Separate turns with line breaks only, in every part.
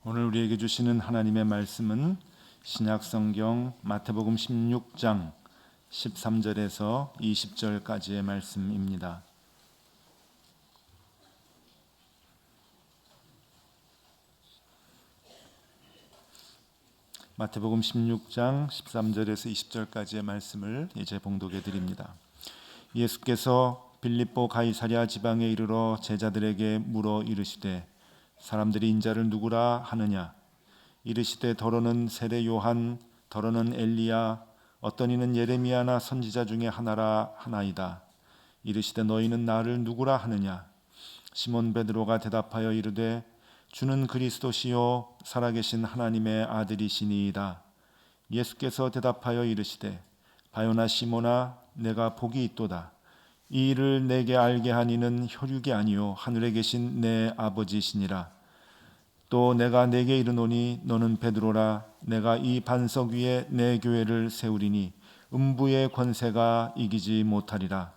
오늘 우리에게 주시는 하나님의 말씀은 신약성경 마태복음 16장 13절에서 20절까지의 말씀입니다. 마태복음 16장 13절에서 20절까지의 말씀을 이제 봉독해 드립니다. 예수께서 빌립보 가이사랴 지방에 이르러 제자들에게 물어 이르시되 사람들이 인자를 누구라 하느냐? 이르시되 더러는 세례 요한, 더러는 엘리야, 어떤 이는 예레미야나 선지자 중에 하나라 하나이다. 이르시되 너희는 나를 누구라 하느냐? 시몬 베드로가 대답하여 이르되 주는 그리스도시요 살아계신 하나님의 아들이시니이다. 예수께서 대답하여 이르시되 바요나 시몬아 내가 복이 있도다. 이 일을 내게 알게 하니는 혈육이 아니요 하늘에 계신 내 아버지시니라. 또 내가 내게 이르노니 너는 베드로라. 내가 이 반석 위에 내 교회를 세우리니 음부의 권세가 이기지 못하리라.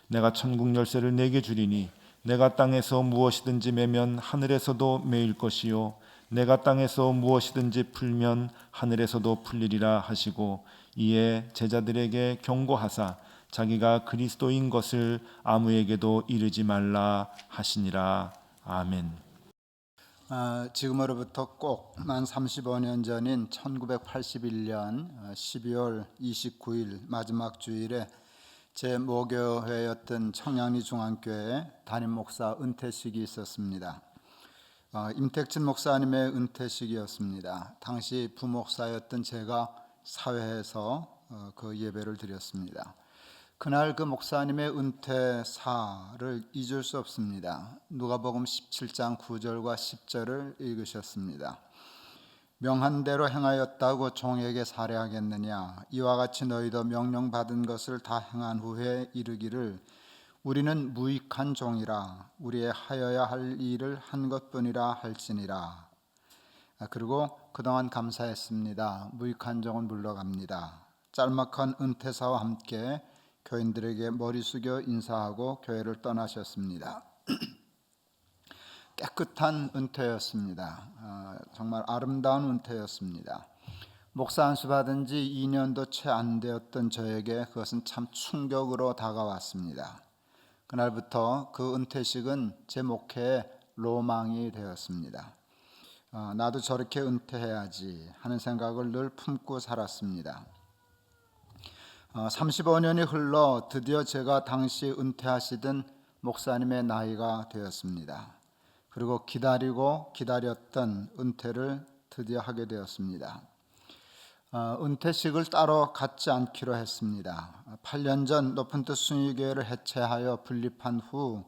내가 천국 열쇠를 내게 주리니 내가 땅에서 무엇이든지 매면 하늘에서도 매일 것이요 내가 땅에서 무엇이든지 풀면 하늘에서도 풀리리라 하시고 이에 제자들에게 경고하사 자기가 그리스도인 것을 아무에게도 이르지 말라 하시니라. 아멘.
지금으로부터 꼭 만 35년 전인 1981년 12월 29일 마지막 주일에 제 모교회였던 청량리 중앙교회 담임 목사 은퇴식이 있었습니다. 임택진 목사님의 은퇴식이었습니다. 당시 부목사였던 제가 사회에서 그 예배를 드렸습니다. 그날 그 목사님의 은퇴사를 잊을 수 없습니다. 누가복음 17장 9절과 10절을 읽으셨습니다. 명한 대로 행하였다고 종에게 살해하겠느냐? 이와 같이 너희도 명령받은 것을 다 행한 후에 이르기를 우리는 무익한 종이라 우리의 하여야 할 일을 한 것뿐이라 할지니라. 그리고 그동안 감사했습니다. 무익한 종은 물러갑니다. 짤막한 은퇴사와 함께 교인들에게 머리 숙여 인사하고 교회를 떠나셨습니다. 깨끗한 은퇴였습니다. 정말 아름다운 은퇴였습니다. 목사 안수 받은 지 2년도 채 안 되었던 저에게 그것은 참 충격으로 다가왔습니다. 그날부터 그 은퇴식은 제 목회의 로망이 되었습니다. 나도 저렇게 은퇴해야지 하는 생각을 늘 품고 살았습니다. 35년이 흘러 드디어 제가 당시 은퇴하시던 목사님의 나이가 되었습니다. 그리고 기다리고 기다렸던 은퇴를 드디어 하게 되었습니다. 은퇴식을 따로 갖지 않기로 했습니다. 8년 전 높은뜻 숭의교회를 해체하여 분립한 후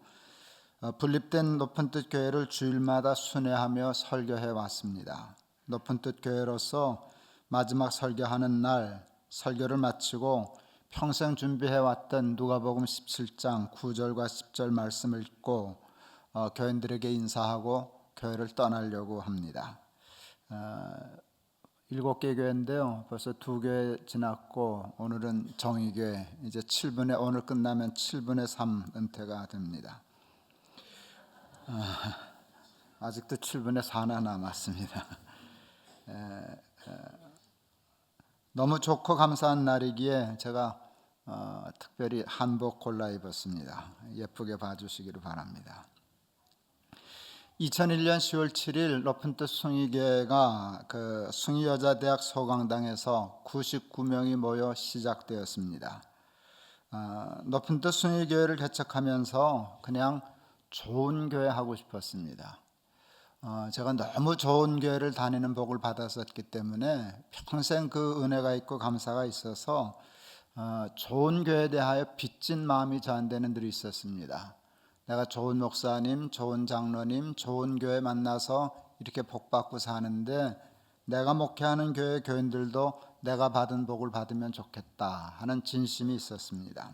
분립된 높은뜻 교회를 주일마다 순회하며 설교해 왔습니다. 높은뜻 교회로서 마지막 설교하는 날 설교를 마치고 평생 준비해왔던 누가복음 17장 9절과 10절 말씀을 읽고 교인들에게 인사하고 교회를 떠나려고 합니다. 7개 교회인데요. 벌써 2개 지났고 오늘은 정의교회 이제 7분의 오늘 끝나면 7분의 3 은퇴가 됩니다. 아직도 7분의 4나 남았습니다. 너무 좋고 감사한 날이기에 제가 특별히 한복 골라 입었습니다. 예쁘게 봐주시기를 바랍니다. 2001년 10월 7일 높은뜻 숭의교회가 그 숭의여자대학 소강당에서 99명이 모여 시작되었습니다. 높은뜻 숭의교회를 개척하면서 그냥 좋은 교회 하고 싶었습니다. 제가 너무 좋은 교회를 다니는 복을 받았었기 때문에 평생 그 은혜가 있고 감사가 있어서 좋은 교회에 대하여 빚진 마음이 저한테는 늘 있었습니다. 내가 좋은 목사님, 좋은 장로님, 좋은 교회 만나서 이렇게 복받고 사는데 내가 목회하는 교회 교인들도 내가 받은 복을 받으면 좋겠다 하는 진심이 있었습니다.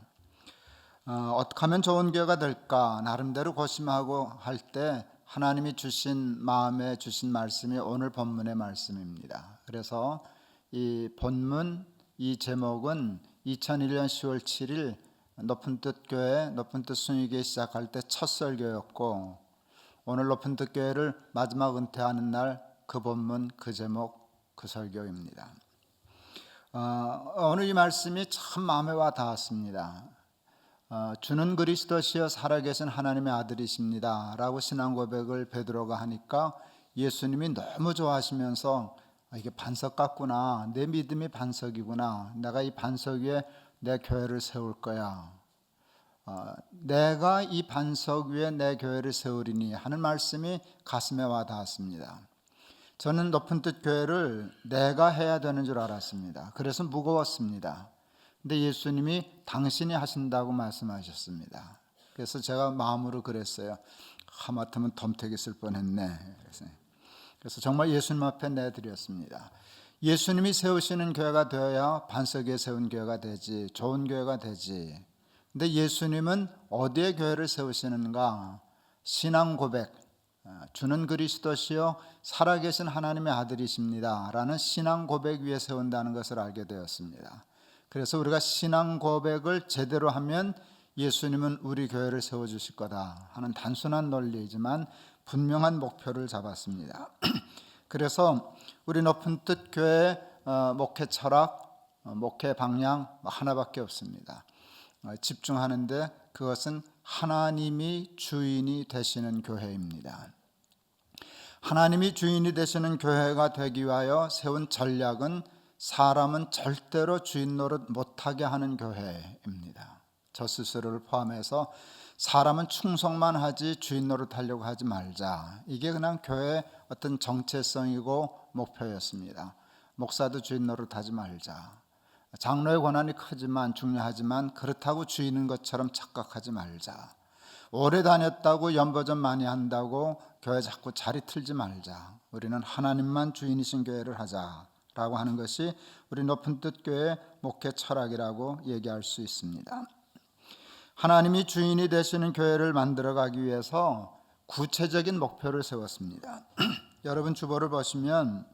어떻게 하면 좋은 교회가 될까 나름대로 고심하고 할 때 하나님이 주신 마음에 주신 말씀이 오늘 본문의 말씀입니다. 그래서 이 본문 이 제목은 2001년 10월 7일 높은뜻 교회 높은뜻 숭의교회 시작할 때 첫 설교였고 오늘 높은뜻 교회를 마지막 은퇴하는 날 그 본문, 그 제목, 그 설교입니다. 오늘 이 말씀이 참 마음에 와 닿았습니다. 주는 그리스도시여 살아계신 하나님의 아들이십니다 라고 신앙 고백을 베드로가 하니까 예수님이 너무 좋아하시면서 이게 반석 같구나, 내 믿음이 반석이구나, 내가 이 반석 위에 내 교회를 세울 거야, 내가 이 반석 위에 내 교회를 세우리니 하는 말씀이 가슴에 와 닿았습니다. 저는 높은 뜻 교회를 내가 해야 되는 줄 알았습니다. 그래서 무거웠습니다. 근데 예수님이 당신이 하신다고 말씀하셨습니다. 그래서 제가 마음으로 그랬어요. 하마터면 덤태기 쓸 뻔했네. 그래서 정말 예수님 앞에 내드렸습니다. 예수님이 세우시는 교회가 되어야 반석 위에 세운 교회가 되지, 좋은 교회가 되지. 근데 예수님은 어디에 교회를 세우시는가? 신앙 고백, 주는 그리스도시요 살아계신 하나님의 아들이십니다 라는 신앙 고백 위에 세운다는 것을 알게 되었습니다. 그래서 우리가 신앙 고백을 제대로 하면 예수님은 우리 교회를 세워주실 거다 하는 단순한 논리이지만 분명한 목표를 잡았습니다. 그래서 우리 높은 뜻 교회의 목회 철학, 목회 방향 하나밖에 없습니다. 집중하는데 그것은 하나님이 주인이 되시는 교회입니다. 하나님이 주인이 되시는 교회가 되기 위하여 세운 전략은 사람은 절대로 주인 노릇 못하게 하는 교회입니다. 저 스스로를 포함해서 사람은 충성만 하지 주인 노릇하려고 하지 말자. 이게 그냥 교회의 어떤 정체성이고 목표였습니다. 목사도 주인 노릇하지 말자. 장로의 권한이 크지만 중요하지만 그렇다고 주인인 것처럼 착각하지 말자. 오래 다녔다고 연보전 많이 한다고 교회 자꾸 자리 틀지 말자. 우리는 하나님만 주인이신 교회를 하자라고 하는 것이 우리 높은 뜻 교회의 목회 철학이라고 얘기할 수 있습니다. 하나님이 주인이 되시는 교회를 만들어가기 위해서 구체적인 목표를 세웠습니다. 여러분 주보를 보시면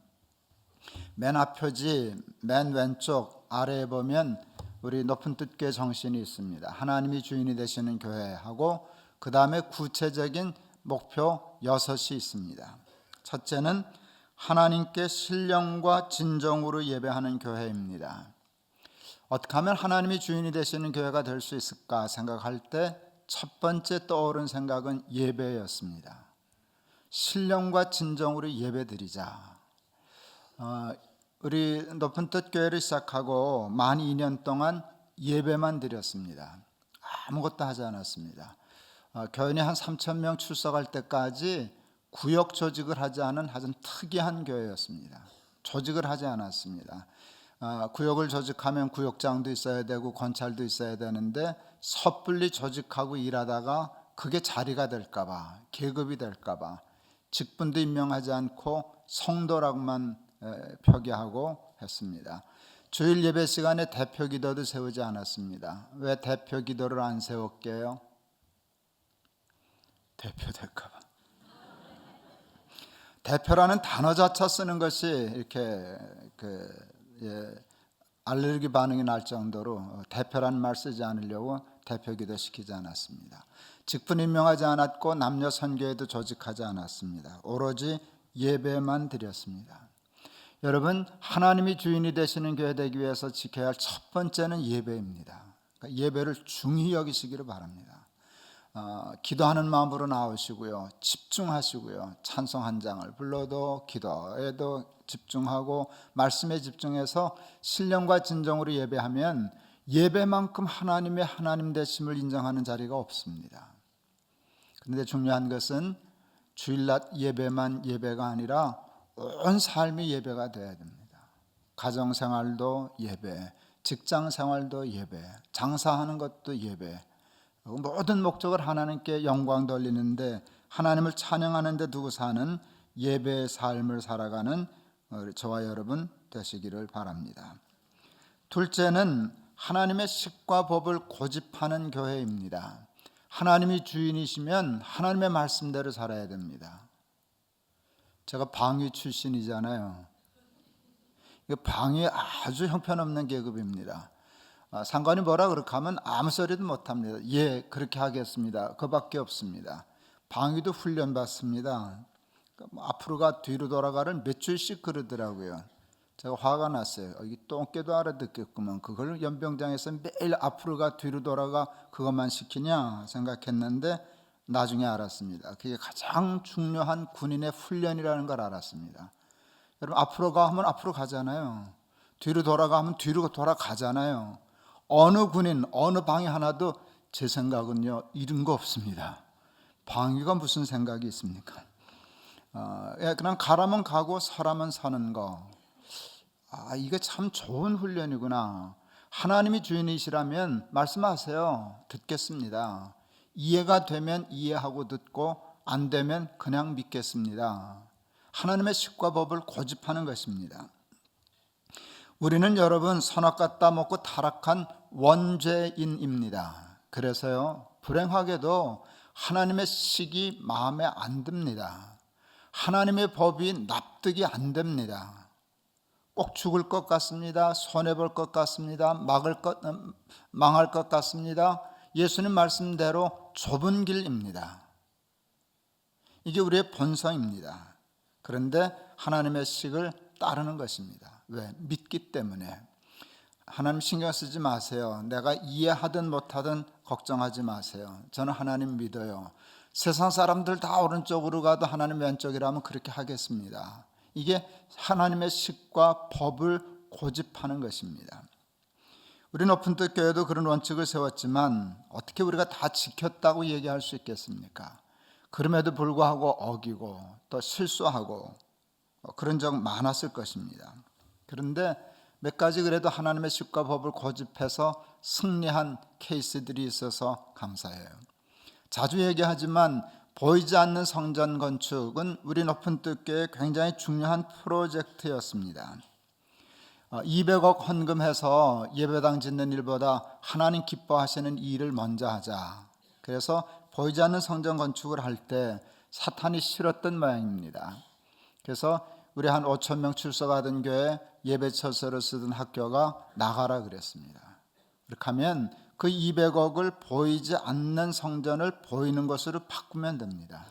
맨 앞표지 맨 왼쪽 아래에 보면 우리 높은 뜻 교회 정신이 있습니다. 하나님이 주인이 되시는 교회하고 그 다음에 구체적인 목표 6이 있습니다. 첫째는 하나님께 신령과 진정으로 예배하는 교회입니다. 어떻게 하면 하나님이 주인이 되시는 교회가 될 수 있을까 생각할 때 첫 번째 떠오른 생각은 예배였습니다. 신령과 진정으로 예배드리자. 우리 높은 뜻 교회를 시작하고 만 2년 동안 예배만 드렸습니다. 아무것도 하지 않았습니다. 교인이 한 3,000명 출석할 때까지 구역 조직을 하지 않은 아주 특이한 교회였습니다. 조직을 하지 않았습니다. 구역을 조직하면 구역장도 있어야 되고 권찰도 있어야 되는데 섣불리 조직하고 일하다가 그게 자리가 될까 봐, 계급이 될까 봐 직분도 임명하지 않고 성도라고만 표기하고 했습니다. 주일 예배 시간에 대표 기도도 세우지 않았습니다. 왜 대표 기도를 안 세웠게요? 대표 될까 봐. 대표라는 단어 자체 쓰는 것이 이렇게 알레르기 반응이 날 정도로 대표라는 말 쓰지 않으려고 대표 기도 시키지 않았습니다. 직분 임명하지 않았고 남녀 선교회도 조직하지 않았습니다. 오로지 예배만 드렸습니다. 여러분, 하나님이 주인이 되시는 교회 되기 위해서 지켜야 할 첫 번째는 예배입니다. 그러니까 예배를 중히 여기시기를 바랍니다. 기도하는 마음으로 나오시고요, 집중하시고요, 찬송 한 장을 불러도 기도에도 집중하고 말씀에 집중해서 신령과 진정으로 예배하면 예배만큼 하나님의 하나님 되심을 인정하는 자리가 없습니다. 그런데 중요한 것은 주일낮 예배만 예배가 아니라 온 삶이 예배가 되어야 됩니다. 가정생활도 예배, 직장생활도 예배, 장사하는 것도 예배, 모든 목적을 하나님께 영광 돌리는데 하나님을 찬양하는 데 두고 사는 예배의 삶을 살아가는 저와 여러분 되시기를 바랍니다. 둘째는 하나님의 식과 법을 고집하는 교회입니다. 하나님이 주인이시면 하나님의 말씀대로 살아야 됩니다. 제가 방위 출신이잖아요. 방위 아주 형편없는 계급입니다. 상관이 뭐라 그렇게 하면 아무 소리도 못합니다. 예, 그렇게 하겠습니다. 그밖에 없습니다. 방위도 훈련받습니다. 뭐 앞으로 가 뒤로 돌아가를 몇 줄씩 그러더라고요. 제가 화가 났어요. 이 똥개도 알아듣겠구만. 그걸 연병장에서 매일 앞으로 가 뒤로 돌아가 그것만 시키냐 생각했는데 나중에 알았습니다. 그게 가장 중요한 군인의 훈련이라는 걸 알았습니다. 여러분, 앞으로 가 하면 앞으로 가잖아요. 뒤로 돌아가 하면 뒤로 돌아가잖아요. 어느 군인 어느 방위 하나도 제 생각은요 이런 거 없습니다. 방위가 무슨 생각이 있습니까? 그냥 가라면 가고 서라면 서는 거. 이게 참 좋은 훈련이구나. 하나님이 주인이시라면 말씀하세요. 듣겠습니다. 이해가 되면 이해하고 듣고 안 되면 그냥 믿겠습니다. 하나님의 식과 법을 고집하는 것입니다. 우리는 여러분 선악 따먹고 타락한 원죄인입니다. 그래서요 불행하게도 하나님의 식이 마음에 안 듭니다. 하나님의 법이 납득이 안 됩니다. 꼭 죽을 것 같습니다. 손해볼 것 같습니다. 망할 것 같습니다. 예수님 말씀대로 좁은 길입니다. 이게 우리의 본성입니다. 그런데 하나님의 식을 따르는 것입니다. 왜? 믿기 때문에. 하나님 신경 쓰지 마세요. 내가 이해하든 못하든 걱정하지 마세요. 저는 하나님 믿어요. 세상 사람들 다 오른쪽으로 가도 하나님 왼쪽이라면 그렇게 하겠습니다. 이게 하나님의 식과 법을 고집하는 것입니다. 우리 높은 뜻 교회도 그런 원칙을 세웠지만 어떻게 우리가 다 지켰다고 얘기할 수 있겠습니까? 그럼에도 불구하고 어기고 또 실수하고 그런 적 많았을 것입니다. 그런데 몇 가지 그래도 하나님의 식과 법을 고집해서 승리한 케이스들이 있어서 감사해요. 자주 얘기하지만 보이지 않는 성전 건축은 우리 높은 뜻교회의 굉장히 중요한 프로젝트였습니다. 200억 헌금해서 예배당 짓는 일보다 하나님 기뻐하시는 일을 먼저 하자. 그래서 보이지 않는 성전 건축을 할 때 사탄이 싫었던 모양입니다. 그래서 우리 한 5천 명 출석하던 교회 예배처서를 쓰던 학교가 나가라 그랬습니다. 그렇게 하면 그 200억을 보이지 않는 성전을 보이는 것으로 바꾸면 됩니다.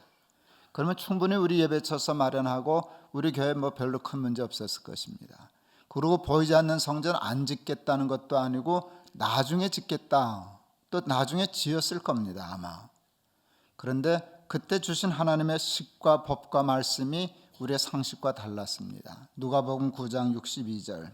그러면 충분히 우리 예배처서 마련하고 우리 교회 별로 큰 문제 없었을 것입니다. 그리고 보이지 않는 성전 안 짓겠다는 것도 아니고 나중에 짓겠다. 또 나중에 지었을 겁니다, 아마. 그런데 그때 주신 하나님의 식과 법과 말씀이 우리의 상식과 달랐습니다. 누가복음 9장 62절.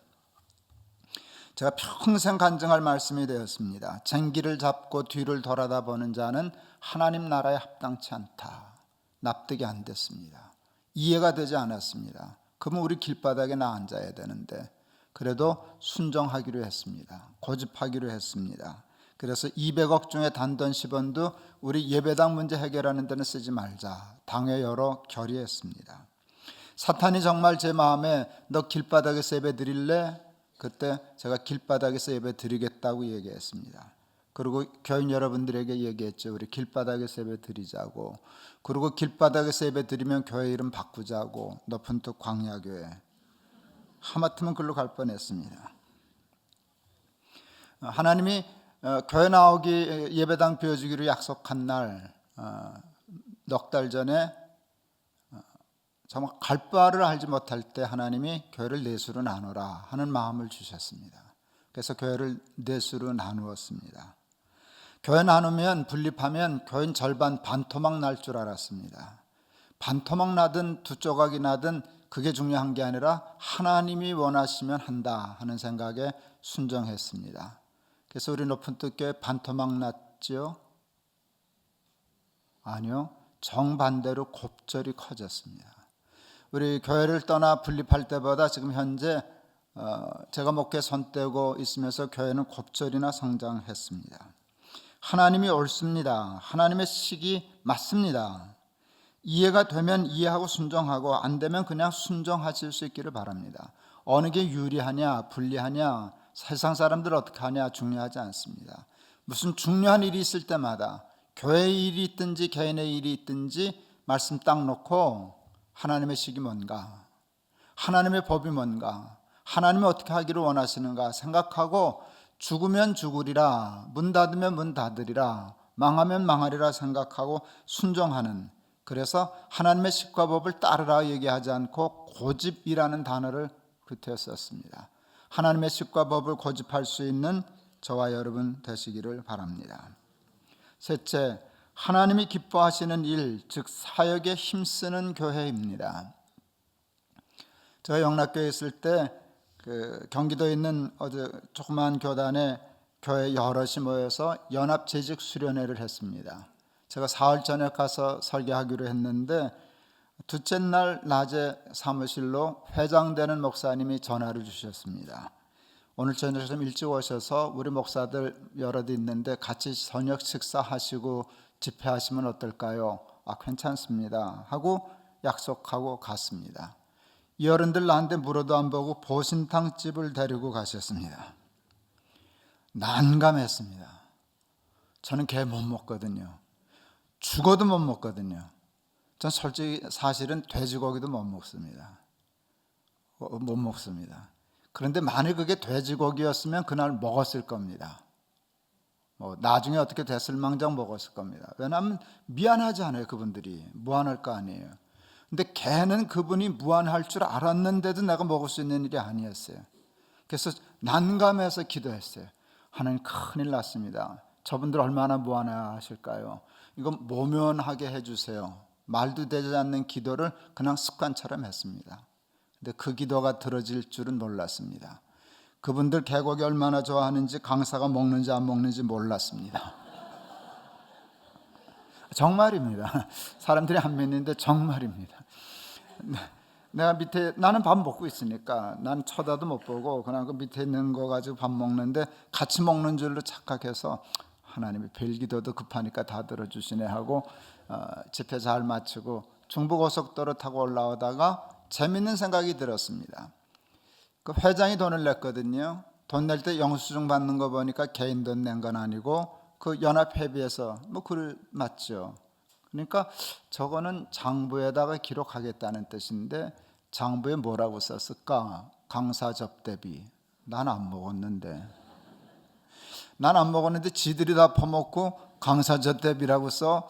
제가 평생 간증할 말씀이 되었습니다. 쟁기를 잡고 뒤를 돌아다 보는 자는 하나님 나라에 합당치 않다. 납득이 안 됐습니다. 이해가 되지 않았습니다. 그러면 우리 길바닥에 나 앉아야 되는데 그래도 순종하기로 했습니다. 고집하기로 했습니다. 그래서 200억 중에 단돈 10원도 우리 예배당 문제 해결하는 데는 쓰지 말자. 당회 열어 결의했습니다. 사탄이 정말 제 마음에 너 길바닥에서 예배 드릴래? 그때 제가 길바닥에서 예배 드리겠다고 얘기했습니다. 그리고 교인 여러분들에게 얘기했죠. 우리 길바닥에서 예배 드리자고. 그리고 길바닥에서 예배 드리면 교회 이름 바꾸자고. 높은 뜻 광야교회. 하마터면 글로 갈 뻔했습니다. 하나님이 교회 나오기 예배당 비워주기로 약속한 날 넉 달 전에 정말 갈 바를 알지 못할 때 하나님이 교회를 넷으로 나누라 하는 마음을 주셨습니다. 그래서 교회를 넷으로 나누었습니다. 교회 나누면 분립하면 교인 절반 반토막 날 줄 알았습니다. 반토막 나든 두 조각이 나든 그게 중요한 게 아니라 하나님이 원하시면 한다 하는 생각에 순종했습니다. 그래서 우리 높은 뜻교회 반토막 났지요? 아니요. 정반대로 곱절이 커졌습니다. 우리 교회를 떠나 분립할 때보다 지금 현재 제가 목회 손 떼고 있으면서 교회는 곱절이나 성장했습니다. 하나님이 옳습니다. 하나님의 식이 맞습니다. 이해가 되면 이해하고 순종하고 안 되면 그냥 순종하실 수 있기를 바랍니다. 어느 게 유리하냐 불리하냐 세상 사람들 어떻게 하냐 중요하지 않습니다. 무슨 중요한 일이 있을 때마다 교회 일이 있든지 개인의 일이 있든지 말씀 딱 놓고 하나님의 식이 뭔가 하나님의 법이 뭔가 하나님이 어떻게 하기를 원하시는가 생각하고 죽으면 죽으리라 문 닫으면 문 닫으리라 망하면 망하리라 생각하고 순종하는 그래서 하나님의 식과법을 따르라 얘기하지 않고 고집이라는 단어를 붙여 썼습니다. 하나님의 식과법을 고집할 수 있는 저와 여러분 되시기를 바랍니다. 셋째, 하나님이 기뻐하시는 일, 즉 사역에 힘쓰는 교회입니다. 제가 영락교에 있을 때 경기도에 있는 조그마한 교단에 교회 여럿이 모여서 연합재직 수련회를 했습니다. 제가 사흘 전에 가서 설교하기로 했는데 둘째 날 낮에 사무실로 회장되는 목사님이 전화를 주셨습니다. 오늘 저녁에 좀 일찍 오셔서 우리 목사들 여럿이 있는데 같이 저녁 식사하시고 집회하시면 어떨까요? 괜찮습니다 하고 약속하고 갔습니다. 이 어른들 나한테 물어도 안 보고 보신탕집을 데리고 가셨습니다. 난감했습니다. 저는 개 못 먹거든요. 죽어도 못 먹거든요. 전 솔직히 사실은 돼지고기도 못 먹습니다. 못 먹습니다. 그런데 만일 그게 돼지고기였으면 그날 먹었을 겁니다. 나중에 어떻게 됐을 망정 먹었을 겁니다. 왜냐하면 미안하지 않아요. 그분들이 무안할 거 아니에요. 근데 개는 그분이 무안할 줄 알았는데도 내가 먹을 수 있는 일이 아니었어요. 그래서 난감해서 기도했어요. 하나님, 큰일 났습니다. 저분들 얼마나 무안하실까요? 이거 모면하게 해주세요. 말도 되지 않는 기도를 그냥 습관처럼 했습니다. 근데 그 기도가 들어질 줄은 몰랐습니다. 그분들 개고기 얼마나 좋아하는지, 강사가 먹는지 안 먹는지 몰랐습니다. 정말입니다. 사람들이 안 믿는데 정말입니다. 내가 밑에, 나는 밥 먹고 있으니까 난 쳐다도 못 보고 그냥 그 밑에 있는 거 가지고 밥 먹는데 같이 먹는 줄로 착각해서 하나님이 별기도도 급하니까 다 들어주시네 하고 집회 잘 마치고 중부고속도로 타고 올라오다가 재밌는 생각이 들었습니다. 그 회장이 돈을 냈거든요. 돈 낼 때 영수증 받는 거 보니까 개인 돈 낸 건 아니고 그 연합회비에서 그걸 맞죠. 그러니까 저거는 장부에다가 기록하겠다는 뜻인데 장부에 뭐라고 썼을까? 강사 접대비. 난 안 먹었는데 지들이 다 퍼먹고 강사 접대비라고 써.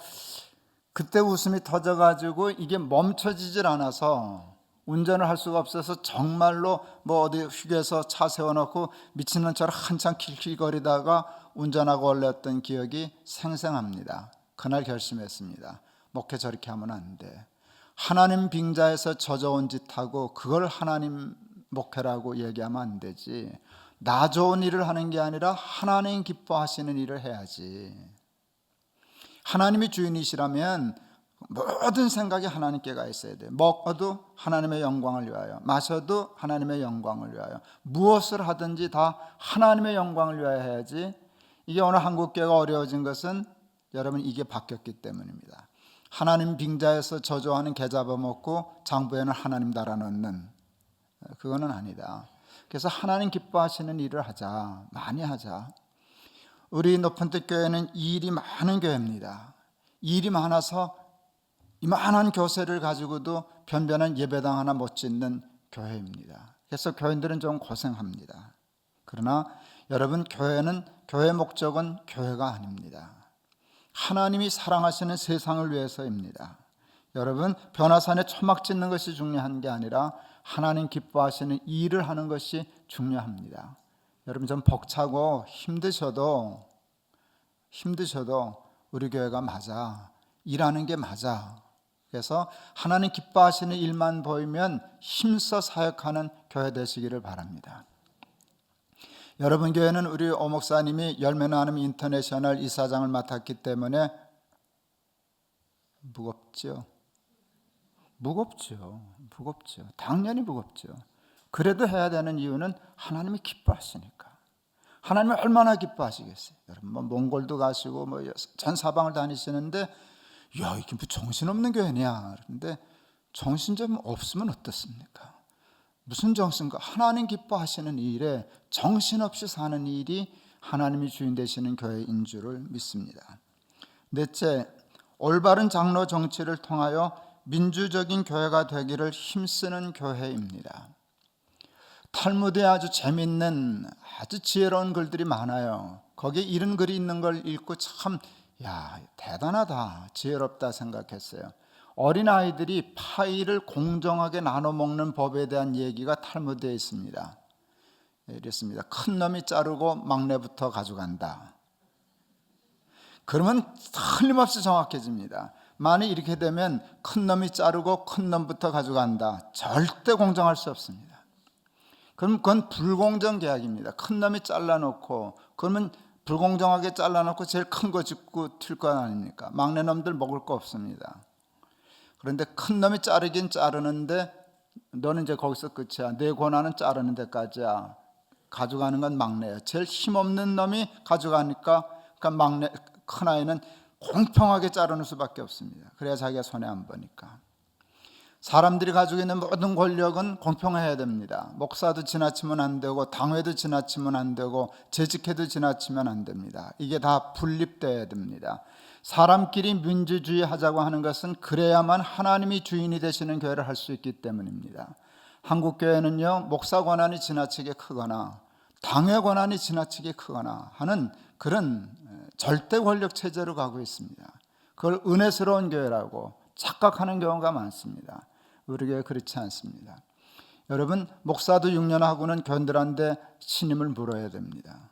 그때 웃음이 터져가지고 이게 멈춰지질 않아서 운전을 할 수가 없어서 정말로 어디 휴게소 차 세워놓고 미치는 척 한참 킬킬거리다가 운전하고 올렸던 기억이 생생합니다. 그날 결심했습니다. 목회 저렇게 하면 안 돼. 하나님 빙자에서 젖어온 짓하고 그걸 하나님 목회라고 얘기하면 안 되지. 나 좋은 일을 하는 게 아니라 하나님 기뻐하시는 일을 해야지. 하나님이 주인이시라면 모든 생각이 하나님께 가 있어야 돼요. 먹어도 하나님의 영광을 위하여, 마셔도 하나님의 영광을 위하여, 무엇을 하든지 다 하나님의 영광을 위하여 해야지. 이게 오늘 한국교회가 어려워진 것은 여러분 이게 바뀌었기 때문입니다. 하나님 빙자에서 저주하는 개 잡아먹고 장부에는 하나님 달아넣는, 그거는 아니다. 그래서 하나님 기뻐하시는 일을 하자. 많이 하자. 우리 높은 뜻 교회는 일이 많은 교회입니다. 일이 많아서 이만한 교세를 가지고도 변변한 예배당 하나 못 짓는 교회입니다. 그래서 교인들은 좀 고생합니다. 그러나 여러분, 교회의 목적은 교회가 아닙니다. 하나님이 사랑하시는 세상을 위해서입니다. 여러분, 변화산에 초막 짓는 것이 중요한 게 아니라 하나님 기뻐하시는 일을 하는 것이 중요합니다. 여러분, 좀 벅차고 힘드셔도 우리 교회가 맞아. 일하는 게 맞아. 그래서 하나님 기뻐하시는 일만 보이면 힘써 사역하는 교회 되시기를 바랍니다. 여러분 교회는 우리 오 목사님이 열매 나눔 인터내셔널 이사장을 맡았기 때문에 무겁죠. 당연히 무겁죠. 그래도 해야 되는 이유는 하나님이 기뻐하시니까. 하나님이 얼마나 기뻐하시겠어요. 여러분 몽골도 가시고 전 사방을 다니시는데 야, 이게 정신없는 교회냐. 그런데 정신 좀 없으면 어떻습니까? 무슨 정신과 하나님 기뻐하시는 일에 정신없이 사는 일이 하나님이 주인 되시는 교회인 줄을 믿습니다. 넷째, 올바른 장로 정치를 통하여 민주적인 교회가 되기를 힘쓰는 교회입니다. 탈무드에 아주 재밌는 아주 지혜로운 글들이 많아요. 거기에 이런 글이 있는 걸 읽고 참 대단하다, 지혜롭다 생각했어요. 어린아이들이 파이를 공정하게 나눠 먹는 법에 대한 얘기가 탈무드에 있습니다. 이랬습니다. 큰 놈이 자르고 막내부터 가져간다. 그러면 틀림없이 정확해집니다. 만약 이렇게 되면 큰 놈이 자르고 큰 놈부터 가져간다. 절대 공정할 수 없습니다. 그럼 그건 불공정 계약입니다. 큰 놈이 잘라놓고 그러면 불공정하게 잘라놓고 제일 큰 거 짚고 튈 거 아닙니까? 막내 놈들 먹을 거 없습니다. 그런데 큰 놈이 자르긴 자르는데 너는 이제 거기서 끝이야. 내 권한은 자르는 데까지야. 가져가는 건 막내야. 제일 힘없는 놈이 가져가니까 막내 큰 아이는 공평하게 자르는 수밖에 없습니다. 그래야 자기가 손해 안 보니까. 사람들이 가지고 있는 모든 권력은 공평해야 됩니다. 목사도 지나치면 안 되고 당회도 지나치면 안 되고 재직회도 지나치면 안 됩니다. 이게 다 분립돼야 됩니다. 사람끼리 민주주의 하자고 하는 것은 그래야만 하나님이 주인이 되시는 교회를 할 수 있기 때문입니다. 한국 교회는요, 목사 권한이 지나치게 크거나 당회 권한이 지나치게 크거나 하는 그런 절대 권력 체제로 가고 있습니다. 그걸 은혜스러운 교회라고 착각하는 경우가 많습니다. 우리 교회 그렇지 않습니다. 여러분, 목사도 6년 하고는 교인들한테 신임을 물어야 됩니다.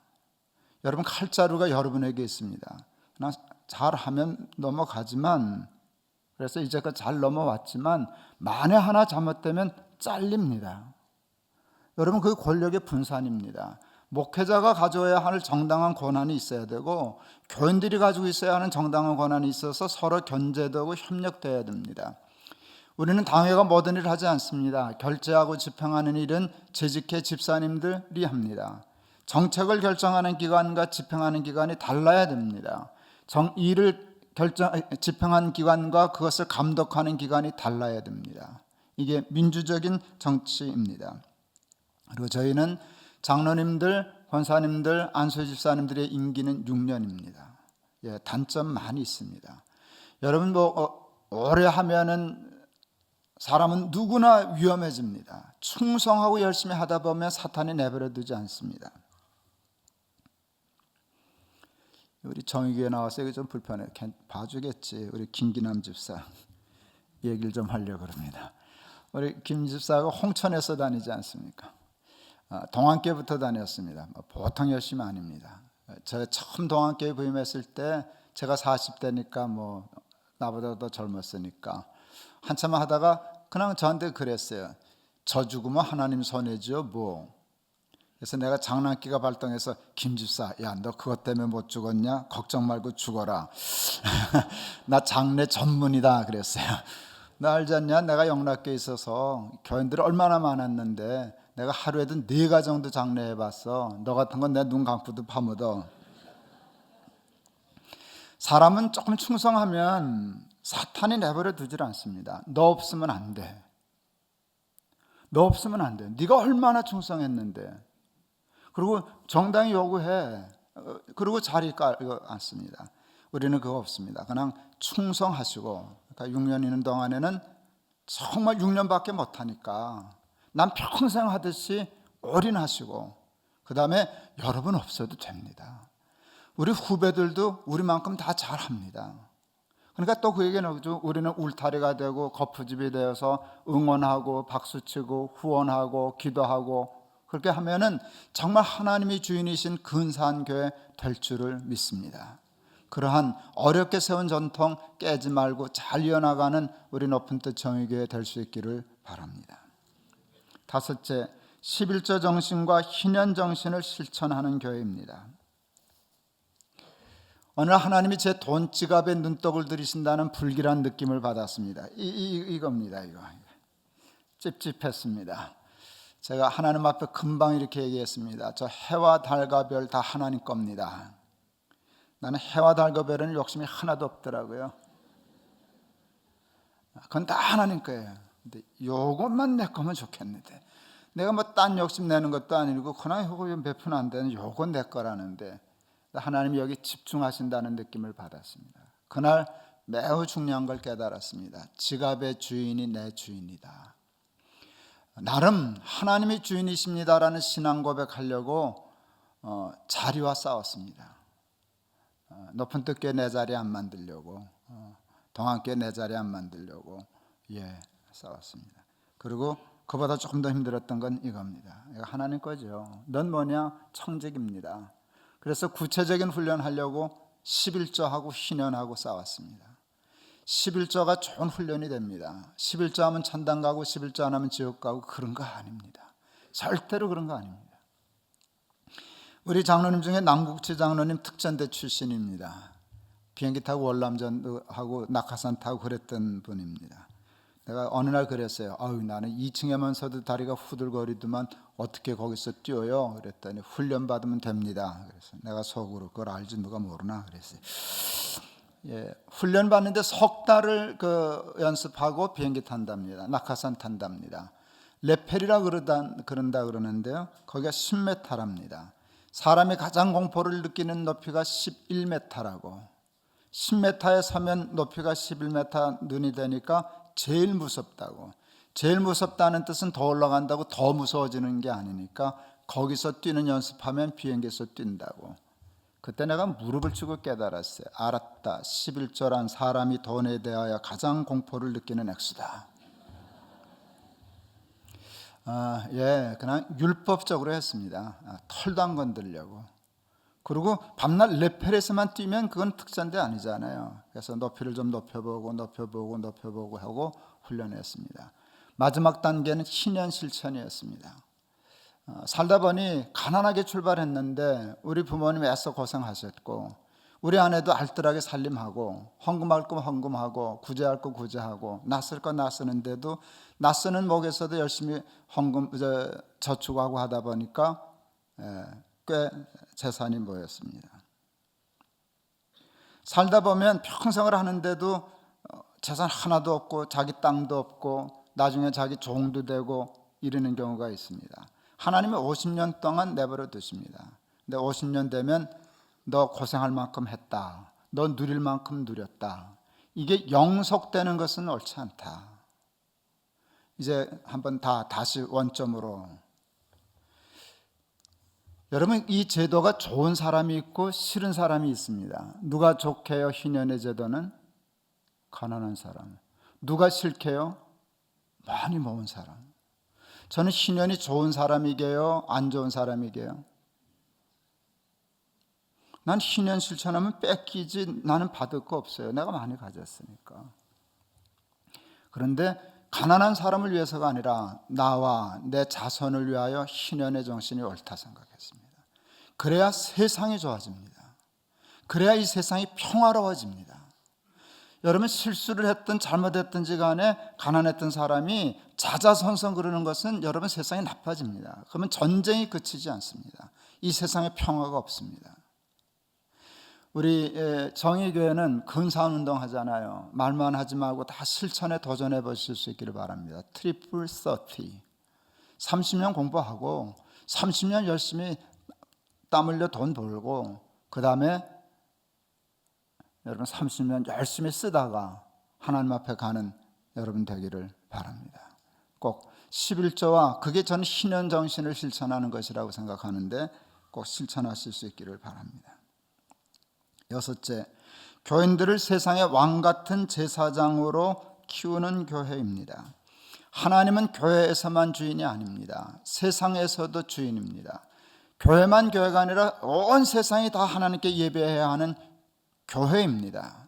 여러분, 칼자루가 여러분에게 있습니다. 그냥 잘하면 넘어가지만, 그래서 이제껏 잘 넘어왔지만 만에 하나 잘못되면 잘립니다. 여러분, 그 권력의 분산입니다. 목회자가 가져야 할 정당한 권한이 있어야 되고 교인들이 가지고 있어야 하는 정당한 권한이 있어서 서로 견제되고 협력돼야 됩니다. 우리는 당회가 모든 일을 하지 않습니다. 결제하고 집행하는 일은 재직회 집사님들이 합니다. 정책을 결정하는 기관과 집행하는 기관이 달라야 됩니다. 일을 집행하는 기관과 그것을 감독하는 기관이 달라야 됩니다. 이게 민주적인 정치입니다. 그리고 저희는 장로님들, 권사님들, 안수집사님들의 임기는 6년입니다. 예, 단점 많이 있습니다. 여러분, 오래 하면은 사람은 누구나 위험해집니다. 충성하고 열심히 하다 보면 사탄이 내버려 두지 않습니다. 우리 정의교회 나와서 이거 좀 불편해. 봐주겠지. 우리 김기남 집사 얘기를 좀 하려고 합니다. 우리 김 집사가 홍천에서 다니지 않습니까? 동안교회부터 다녔습니다. 보통 열심히 아닙니다. 제가 처음 동안교회 부임했을 때 제가 40대니까 나보다 더 젊었으니까 한참 하다가 그냥 저한테 그랬어요. 저 죽으면 하나님 손해죠 뭐. 그래서 내가 장난기가 발동해서 김 집사, 야, 너 그것 때문에 못 죽었냐? 걱정 말고 죽어라. 나 장례 전문이다 그랬어요. 나 알지 않냐? 내가 영락교에 있어서 교인들이 얼마나 많았는데 내가 하루에도 4가 정도 장례해봤어. 너 같은 건 내 눈 감고도 파묻어. 사람은 조금 충성하면 사탄이 내버려 두질 않습니다. 너 없으면 안 돼. 너 없으면 안 돼. 네가 얼마나 충성했는데. 그리고 정당히 요구해. 그리고 자리 깔고 앉습니다. 우리는 그거 없습니다. 그냥 충성하시고, 그러니까 6년 있는 동안에는 정말 6년밖에 못하니까 난 평생 하듯이 올인하시고 그 다음에 여러분 없어도 됩니다. 우리 후배들도 우리만큼 다 잘합니다. 그러니까 또 그 얘기는 우리는 울타리가 되고 거푸집이 되어서 응원하고 박수치고 후원하고 기도하고 그렇게 하면은 정말 하나님이 주인이신 근사한 교회 될 줄을 믿습니다. 그러한 어렵게 세운 전통 깨지 말고 잘 이어나가는 우리 높은 뜻 정의교회 될 수 있기를 바랍니다. 5째, 11조 정신과 희년 정신을 실천하는 교회입니다. 어느 날 하나님이 제 돈 지갑에 눈독을 들이신다는 불길한 느낌을 받았습니다. 이겁니다. 이거 찝찝했습니다. 제가 하나님 앞에 금방 이렇게 얘기했습니다. 저 해와 달과 별 다 하나님 겁니다. 나는 해와 달과 별에는 욕심이 하나도 없더라고요. 그건 다 하나님 거예요. 근데 요것만 내 거면 좋겠는데 내가 딴 욕심 내는 것도 아니고 그냥 요거 몇 푼 안 되는 요건 내 거라는데 하나님이 여기 집중하신다는 느낌을 받았습니다. 그날 매우 중요한 걸 깨달았습니다. 지갑의 주인이 내 주인이다. 나름 하나님이 주인이십니다라는 신앙 고백하려고 자리와 싸웠습니다. 높은 뜻교회 내 자리 안 만들려고 동안교회 내 자리 안 만들려고 싸웠습니다. 그리고 그보다 조금 더 힘들었던 건 이겁니다. 이거 하나님 거죠. 넌 뭐냐? 청직입니다. 그래서 구체적인 훈련하려고 11조하고 희년하고 싸웠습니다. 11조가 좋은 훈련이 됩니다. 11조 하면 천당 가고 11조 안 하면 지옥 가고 그런 거 아닙니다. 절대로 그런 거 아닙니다. 우리 장로님 중에 남국지 장로님 특전대 출신입니다. 비행기 타고 월남전도 하고 낙하산 타고 그랬던 분입니다. 내가 어느 날 그랬어요. 나는 2층에만서도 다리가 후들거리더만 어떻게 거기서 뛰어요? 그랬더니 훈련 받으면 됩니다. 그래서 내가 속으로 그걸 알지 누가 모르나 그랬어요. 훈련 받는데 석 달을 연습하고 비행기 탄답니다. 낙하산 탄답니다. 레펠이라 그런다 그러는데요. 거기가 10m랍니다. 사람이 가장 공포를 느끼는 높이가 11m라고. 10m에 서면 높이가 11m 눈이 되니까 제일 무섭다고. 제일 무섭다는 뜻은 더 올라간다고 더 무서워지는 게 아니니까 거기서 뛰는 연습하면 비행기에서 뛴다고. 그때 내가 무릎을 치고 깨달았어요. 알았다. 11조란 사람이 돈에 대하여 가장 공포를 느끼는 액수다. 그냥 율법적으로 했습니다. 털도 안 건드리려고. 그리고 밤낮 레펠에서만 뛰면 그건 특전대 아니잖아요. 그래서 높이를 좀 높여보고 하고 훈련했습니다. 마지막 단계는 희년 실천이었습니다. 살다 보니 가난하게 출발했는데 우리 부모님 애써 고생하셨고 우리 아내도 알뜰하게 살림하고 헌금할 거 헌금하고 구제할 거 구제하고 낯설 거 낯쓰는데도 낯쓰는 목에서도 열심히 저축하고 하다 보니까 꽤 재산이 모였습니다. 살다 보면 평생을 하는데도 재산 하나도 없고 자기 땅도 없고 나중에 자기 종도 되고 이러는 경우가 있습니다. 하나님이 50년 동안 내버려 두십니다. 근데 50년 되면 너 고생할 만큼 했다. 너 누릴 만큼 누렸다. 이게 영속되는 것은 옳지 않다. 이제 한번 다시 원점으로. 여러분, 이 제도가 좋은 사람이 있고 싫은 사람이 있습니다. 누가 좋게요? 희년의 제도는 가난한 사람. 누가 싫게요? 많이 모은 사람. 저는 희년이 좋은 사람이게요? 안 좋은 사람이게요? 난 희년 실천하면 뺏기지 나는 받을 거 없어요. 내가 많이 가졌으니까. 그런데 가난한 사람을 위해서가 아니라 나와 내 자손을 위하여 희년의 정신이 옳다 생각했습니다. 그래야 세상이 좋아집니다. 그래야 이 세상이 평화로워집니다. 여러분, 실수를 했든 잘못했든지 간에 가난했던 사람이 자자손손 그러는 것은 여러분 세상이 나빠집니다. 그러면 전쟁이 그치지 않습니다. 이 세상에 평화가 없습니다. 우리 정의교회는 근사운동 하잖아요. 말만 하지 말고 다 실천에 도전해 보실 수 있기를 바랍니다. 트리플 30. 30년 공부하고 30년 열심히 땀 흘려 돈 벌고 그 다음에 여러분 30년 열심히 쓰다가 하나님 앞에 가는 여러분 되기를 바랍니다. 꼭 11조와 그게 저는 희년 정신을 실천하는 것이라고 생각하는데 꼭 실천하실 수 있기를 바랍니다. 여섯째, 교인들을 세상의 왕 같은 제사장으로 키우는 교회입니다. 하나님은 교회에서만 주인이 아닙니다. 세상에서도 주인입니다. 교회만 교회가 아니라 온 세상이 다 하나님께 예배해야 하는 교회입니다.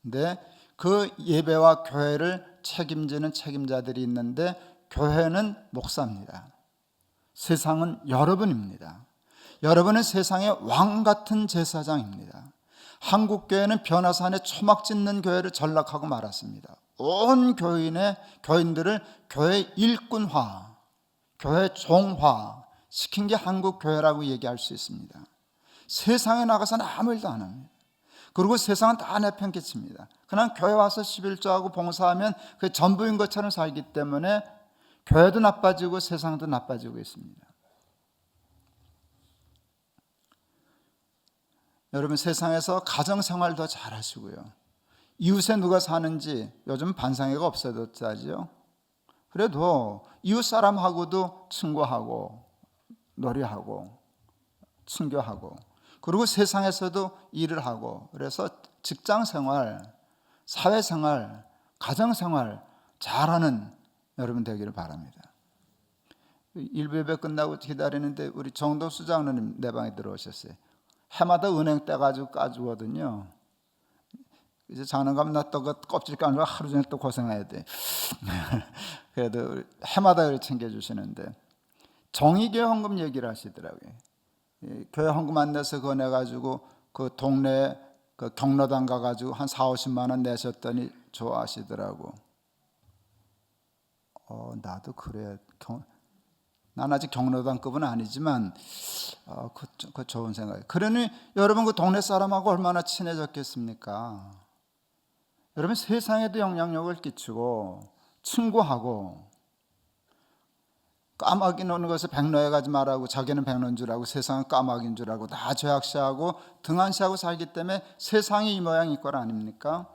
근데 그 예배와 교회를 책임지는 책임자들이 있는데 교회는 목사입니다. 세상은 여러분입니다. 여러분은 세상의 왕 같은 제사장입니다. 한국교회는 변화산에 초막 짓는 교회를 전락하고 말았습니다. 온 교인들을 교회 일꾼화, 교회 종화 시킨 게 한국교회라고 얘기할 수 있습니다. 세상에 나가서는 아무 일도 안 합니다. 그리고 세상은 다 내팽개칩니다. 그냥 교회 와서 11조하고 봉사하면 그게 전부인 것처럼 살기 때문에 교회도 나빠지고 세상도 나빠지고 있습니다. 여러분, 세상에서 가정생활 더 잘하시고요. 이웃에 누가 사는지 요즘 반상회가 없어졌다지요. 그래도 이웃 사람하고도 친구하고 놀이하고 친교하고 그리고 세상에서도 일을 하고 그래서 직장생활 사회생활, 가정생활 잘하는 여러분 되기를 바랍니다. 일부 예배 끝나고 기다리는데 우리 정도수 장로님 내 방에 들어오셨어요. 해마다 은행 떼가지고 까주거든요. 이제 장롱 가면 나 또 그 껍질 까는 거 하루 종일 또 고생해야 돼. 그래도 해마다 챙겨주시는데 정의교회 헌금 얘기를 하시더라고요. 교회 헌금 안 내서 그거 내가지고 그 동네 그 경로당 가가지고 한 40-50만 원 내셨더니 좋아하시더라고. 나도 그래. 난 아직 경로당급은 아니지만 그 좋은 생각이에요. 그러니 여러분 그 동네 사람하고 얼마나 친해졌겠습니까? 여러분 세상에도 영향력을 끼치고 친구하고 까마귀 노는 것을 백로에 가지 말라고 자기는 백로인 줄 알고 세상은 까마귀인 줄 알고 다 죄악시하고 등한시하고 살기 때문에 세상이 이 모양일 거 아닙니까?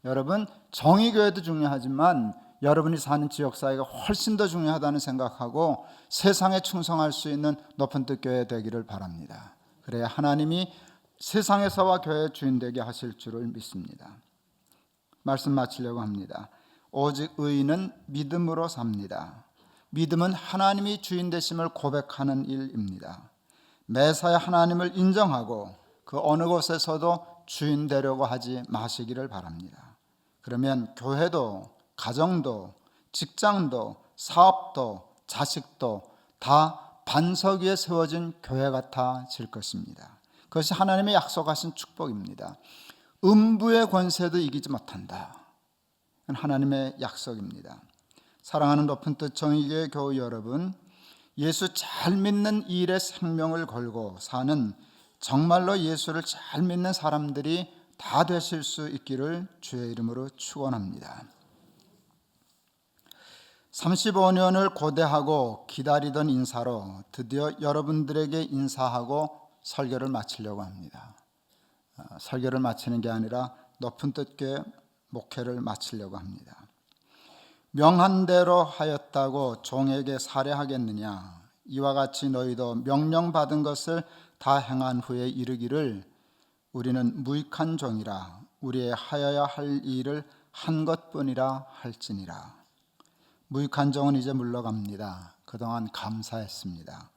여러분 정의교회도 중요하지만 여러분이 사는 지역사회가 훨씬 더 중요하다는 생각하고 세상에 충성할 수 있는 높은 뜻 교회 되기를 바랍니다. 그래야 하나님이 세상에서와 교회의 주인 되게 하실 줄을 믿습니다. 말씀 마치려고 합니다. 오직 의인은 믿음으로 삽니다. 믿음은 하나님이 주인 되심을 고백하는 일입니다. 매사에 하나님을 인정하고 그 어느 곳에서도 주인 되려고 하지 마시기를 바랍니다. 그러면 교회도 가정도 직장도 사업도 자식도 다 반석 위에 세워진 교회 같아질 것입니다. 그것이 하나님의 약속하신 축복입니다. 음부의 권세도 이기지 못한다. 하나님의 약속입니다. 사랑하는 높은 뜻 정의교회 교우 여러분, 예수 잘 믿는 일에 생명을 걸고 사는 정말로 예수를 잘 믿는 사람들이 다 되실 수 있기를 주의 이름으로 축원합니다. 35년을 고대하고 기다리던 인사로 드디어 여러분들에게 인사하고 설교를 마치려고 합니다. 설교를 마치는 게 아니라 높은 뜻교회 목회를 마치려고 합니다. 명한 대로 하였다고 종에게 살해하겠느냐? 이와 같이 너희도 명령받은 것을 다 행한 후에 이르기를 우리는 무익한 종이라 우리의 하여야 할 일을 한 것뿐이라 할지니라. 무익한 종은 이제 물러갑니다. 그동안 감사했습니다.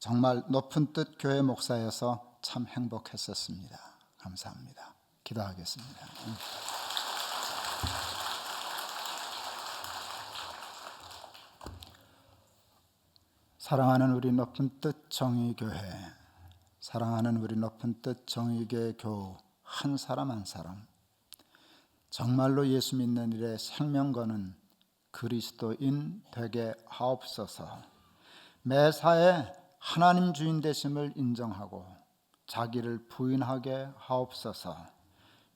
정말 높은 뜻 교회 목사여서 참 행복했었습니다. 감사합니다. 기도하겠습니다. 사랑하는 우리 높은 뜻 정의교회, 사랑하는 우리 높은 뜻 정의교회 교우 한 사람 한 사람, 정말로 예수 믿는 일에 생명 거는 그리스도인 되게 하옵소서. 매사에 하나님 주인 되심을 인정하고 자기를 부인하게 하옵소서.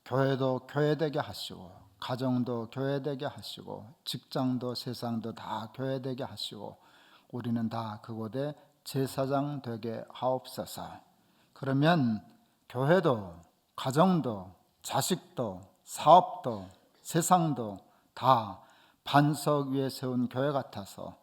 교회도 교회되게 하시고 가정도 교회되게 하시고 직장도 세상도 다 교회되게 하시고 우리는 다 그곳에 제사장 되게 하옵소서. 그러면 교회도 가정도 자식도 사업도 세상도 다 반석 위에 세운 교회 같아서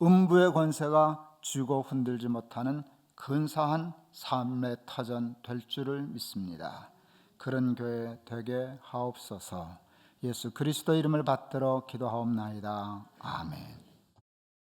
음부의 권세가 쥐고 흔들지 못하는 근사한 삶의 터전 될 줄을 믿습니다. 그런 교회 되게 하옵소서. 예수 그리스도 이름을 받들어 기도하옵나이다. 아멘.